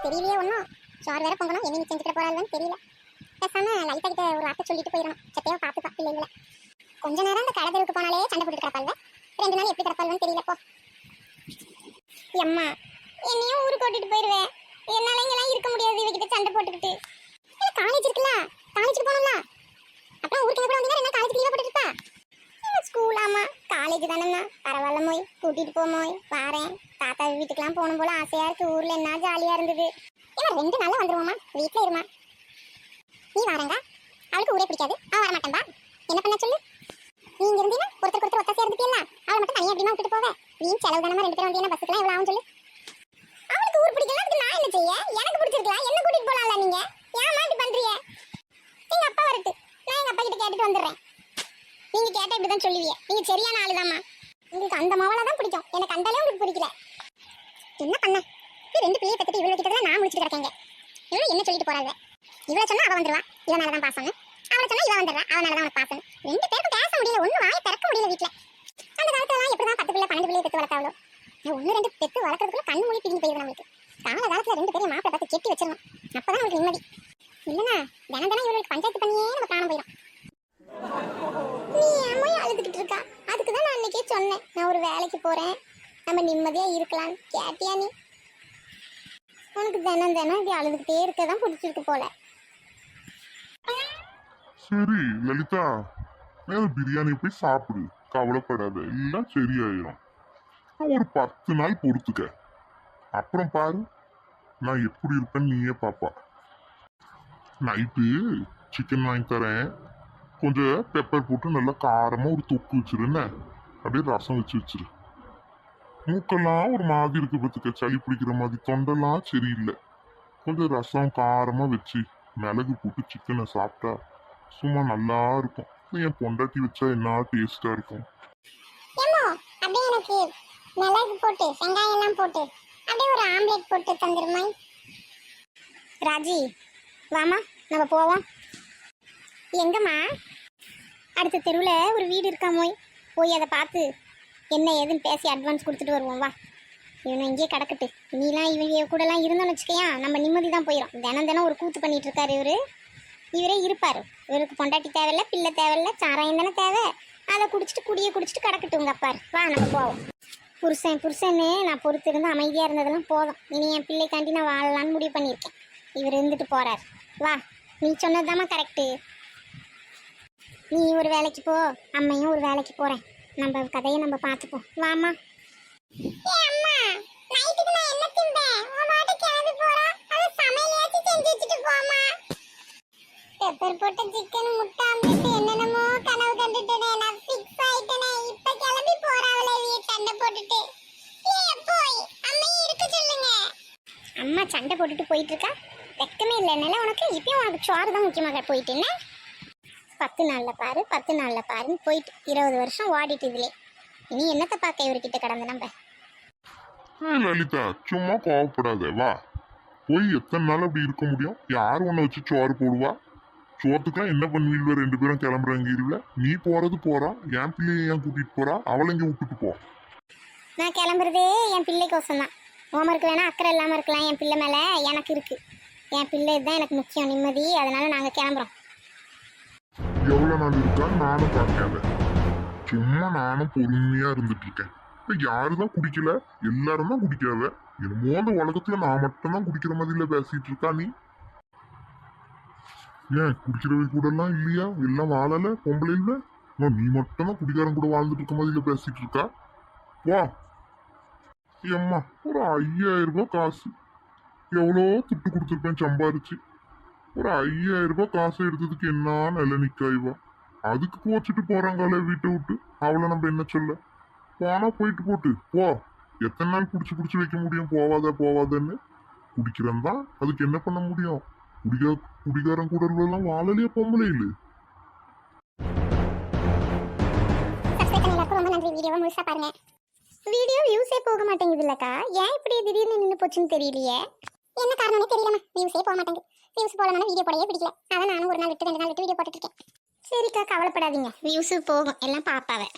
தெரியலையே ஒன்றும். சோறு வேற பொங்கணும், என்ன செஞ்சுக்கிற போறாங்கன்னு தெரியல. பேசாம லைட்டா கிட்ட ஒரு வார்த்தை சொல்லிட்டு போயிடணும். சத்தையா பார்த்துப்பா பிள்ளைங்கள. கொஞ்ச நேரம் அந்த கடை போனாலே சண்டை போட்டு கிடப்பாள்ல. 2 நாள் எப்படி கிடப்பாள்னு தெரியல. போ அம்மா, என்னையும் ஊருக்கு ஓட்டிட்டு போயிடுவேன். என்னால இங்கெல்லாம் இருக்க முடியாது இவகிட்ட சண்டை போட்டுக்கிட்டு. காலேஜ் இருக்குல்ல, காலேஜுக்கு போகணும்ல. அப்புறம் ஊருக்கு கூட வந்தீங்கன்னா என்ன காலேஜ் லீவ் போட்டுருப்பா. ஸ்கூல் ஆமா, காலேஜ் தானேண்ணா, பரவாயில்ல மோய், கூட்டிட்டு போமோய் வாரேன். தாத்தா வீட்டுக்கெல்லாம் போகணும் போல ஆசையா இருக்கு. ஊர்ல என்ன ஜாலியா இருந்தது. ஏன்னா 2 நாள்ல வந்துருவோமா, வீட்டுல இருமா. நீ வாரங்க, அவளுக்கு ஊரே பிடிக்காது, அவ வர மாட்டேன்பா. என்ன பண்ண சொல்லு. நீங்க இருந்தீங்கன்னா ஒருத்தர் ஒத்தா சேர்ந்துட்டீங்களா, அவளை மட்டும் தனியா எப்படிமா விட்டுட்டு போவேன். நீ செலவு தானமா 2 பேரும் வந்தீங்கன்னா பஸ்ஸுக்குலாம் எவ்வளவு ஆகும் சொல்லு. அவளுக்கு ஊர் பிடிக்கலாம், அதுக்கு நான் என்ன செய்ய? எனக்கு பிடிச்சிருக்கலாம், என்ன கூட்டிட்டு போலாம்ல. நீங்க ஏன் மாட்டி பண்றீங்க? எங்க அப்பா வரட்டு, நான் எங்க அப்பா கிட்ட கேட்டுட்டு வந்துடுறேன். நீங்க கேட்டா இப்படிதான் சொல்லுவீங்க. நீங்க சரியான ஆளுதாம்மா. உங்களுக்கு அந்த மாவளை தான் பிடிக்கும், எனக்கு அந்த அளவு உங்களுக்கு பிடிக்கல. என்ன பண்ண? 2 பிள்ளையை பத்திட்டு இவ்வளவு கிட்டத்தட்ட நான் முடிச்சுட்டு கிடக்கேங்க. இவ்வளவு என்ன சொல்லிட்டு போறாங்க? இவ்வளவு சொன்னா அவ வந்துருவா, இவனாலதான் பாசம். அவளை சொன்னா இவ வந்துடுறா, அவனாலதான் உனக்கு பாசம். 2 பேருக்கும் பேச முடியல, ஒண்ணு வாயை திறக்க முடியல வீட்டுல. அந்த காலத்துல எப்படிதான் 10 பிள்ளை 12 பிள்ளையை பெற்று வளர்த்தாவளோ. 1 2 பெற்று வளர்க்கறதுக்குள்ள கண்ணு மூடி பிரிஞ்சு போயிடும் நம்மளுக்கு. காலகாலத்துல 2 பேரையும் மாப்பிள்ளை பார்த்து கெட்டி வச்சிடணும். அப்பதான் உங்களுக்கு நிம்மதி. இல்லைன்னா தினம் இவங்களுக்கு பஞ்சாயத்து பண்ணியே நம்ம காண போயிடும். நீ ஏன் அழுதுகிட்டு இருக்கா? அதுக்குதான் நான் அன்னைக்கே சொன்னேன், நான் ஒரு வேலைக்கு போறேன், நம்ம நிம்மதியா இருக்கலாம். கேட்டியா நீ? உனக்கு தினம் இப்படி அழுதுகிட்டே இருக்கதான் பிடிச்சிருக்கு போல. சரி லலிதா, மேல பிரியாணி போய் சாப்பிடு, கவலைப்படாத, எல்லாம் சரியாயிரும். ஒரு 10 நாள் பொறுத்துக்க, அப்புறம் பாரு நான் எப்படி இருப்பேன்னு நீயே பாப்பா. நைட்டு சிக்கன் வாங்கி தரேன், கொஞ்சம் பெப்பர் போட்டு நல்லா காரமா ஒரு தொக்கு வச்சிருன்னு, அப்படியே ரசம் வச்சிரு. மூக்கெல்லாம் ஒரு மாதிரி இருக்கு பத்துக்க, சளி பிடிக்கிற மாதிரி, தொண்டெல்லாம் சரியில்லை. கொஞ்சம் ரசம் காரமா வச்சு மிளகு போட்டு சிக்கனை சாப்பிட்டா சும்மா நல்லா இருக்கும். என் பொண்டாட்டி வச்சா என்ன டேஸ்டா இருக்கும். அப்படியே எனக்கு மிளகு போட்டு வெங்காயம் எல்லாம் போட்டு அப்படியே ஒரு ஆம்லெட் போட்டு தந்துருமா. ராஜி வாமா, நம்ம போவோம். எங்கம்மா? அடுத்த தெருவில் ஒரு வீடு இருக்காமோய், போய் அதை பார்த்து என்ன ஏதுன்னு பேசி அட்வான்ஸ் கொடுத்துட்டு வருவோம். வா, இவனை இங்கேயே கிடக்கட்டு. நீலாம் இவங்க கூடலாம் இருந்தோன்னு வச்சுக்கையா, நம்ம நிம்மதி தான் போயிடும். தினம் ஒரு கூத்து பண்ணிட்டு இருக்காரு இவரே இருப்பார். இவருக்கு பொண்டாட்டி தேவையில்ல, பிள்ளை தேவையில்ல, சாராயம் தானே தேவை. அதை குடிச்சிட்டு குடிச்சிட்டு கிடக்கட்டு உங்க அப்பாரு. வா நம்ம போவோம். புருஷன்னு நான் பொறுத்து இருந்து அமைதியாக இருந்ததெல்லாம் போதும். இனி என் பிள்ளைக்காண்டி நான் வாழலான்னு முடிவு பண்ணியிருக்கேன். இவர் இருந்துட்டு போறார். வா, நீ சொன்னதுதாம்மா கரெக்டு. நீ ஒரு வேலைக்கு போ, அம்மையும் ஒரு வேலைக்கு போறேன். நம்ம கதையை நம்ம பார்த்துப்போம். வாமா. பெப்பர் போட்ட சிக்கன், முட்டை ஆம்லெட், என்னென்னமோ கனவு கண்டுட்டேனே. நான் ஃபிக்ஸ் ஆயிட்டேனே. இப்ப கிளம்பி போறாவளே சண்டை போட்டுட்டு. போய் அம்மையை இருக்க சொல்லுங்க. அம்மா சண்டை போட்டுட்டு போயிட்டு இருக்கா, வெக்கமே இல்லைன்னால உனக்கு. இப்பயும் உனக்கு சோறு தான் முக்கியமாக போயிட்டு என்ன. 10 நாள்ல பாரு 10 நாள்ல பாருன்னு போயிட்டு 20 வருஷம் ஓடிட்டு இதுலே. இனி என்னத்தை பார்க்க இவர்கிட்ட கடந்த நம்ம. லலிதா சும்மா கோவப்படாத, வா. போய் எத்தனை நாள் அப்படி இருக்க முடியும்? யார் உன்னை வச்சு சோறு போடுவா? சோத்துக்கெல்லாம் என்ன பண்ணுவீங்க? 2 பேரும் கிளம்புறாங்க இருவில. நீ போறது போறா, என் பிள்ளைய ஏன் கூட்டிட்டு போறா? அவளை இங்க விட்டுட்டு போ. நான் கிளம்புறதே என் பிள்ளைக்கோசம் தான். ஹோம்ஒர்க் வேணா அக்கறை இல்லாம இருக்கலாம், என் பிள்ளை மேல எனக்கு இருக்கு. என் பிள்ளை தான் எனக்கு முக்கியம், நிம்மதி. அதனால நாங்க கிளம்புறோம். எவ்வளவு நாள் இருக்கான்னு நானும் பார்க்காத, சும்மா நானும் பொறுமையா இருந்துட்டு இருக்கேன். யாருதான் குடிக்கல, எல்லாரும் தான் குடிக்காத. என்னமோ அந்த உலகத்துல நான் மட்டும் தான் குடிக்கிற மாதிரில பேசிட்டு இருக்கா நீ. ஏன் குடிக்கிறவங்க கூட எல்லாம் இல்லையா? எல்லாம் வாழல பொம்பளை இல்ல, நீ மட்டும் தான் குடிக்காரன் கூட வாழ்ந்துட்டு இருக்க மாதிரில பேசிட்டு இருக்கா. வா எம்மா, ஒரு 5000 ரூபாய் காசு, எவ்வளோ துட்டு கொடுத்துருப்பேன் சம்பாரிச்சு. ஒரு 5000 ரூபாய் காசை எடுத்ததுக்கு என்ன நில நிக்காய்வா? அதுக்கு கோச்சிட்டு போறாங்களே வீட்டை விட்டு. அவளை நம்ம என்ன சொல்ல? போனா போயிட்டு போட்டு போ. எத்தனை நாள் பிடிச்சி வைக்க முடியும் போவாதன்னு? குடிக்கிறேன் தான், அதுக்கு என்ன பண்ண முடியும்? குடிகாரன் கூட எல்லாம் வாழலையே பொம்பளை இல்ல. வீடியோ வியூஸே போக மாட்டேங்குது இல்லக்கா, ஏன் இப்படி திடீர்னு நின்று போச்சுன்னு தெரியலையே. என்ன காரணமே தெரியலமா, வியூஸே போக மாட்டேங்குது. வியூஸ் போடணும்னா வீடியோ போடவே பிடிக்கல. அதான் நானும் ஒரு நாள் விட்டு 2 நாள் விட்டு வீடியோ போட்டுட்டு இருக்கேன். சரிக்கா கவலைப்படாதீங்க, வியூஸு போகும், எல்லாம் பாப்பாவே.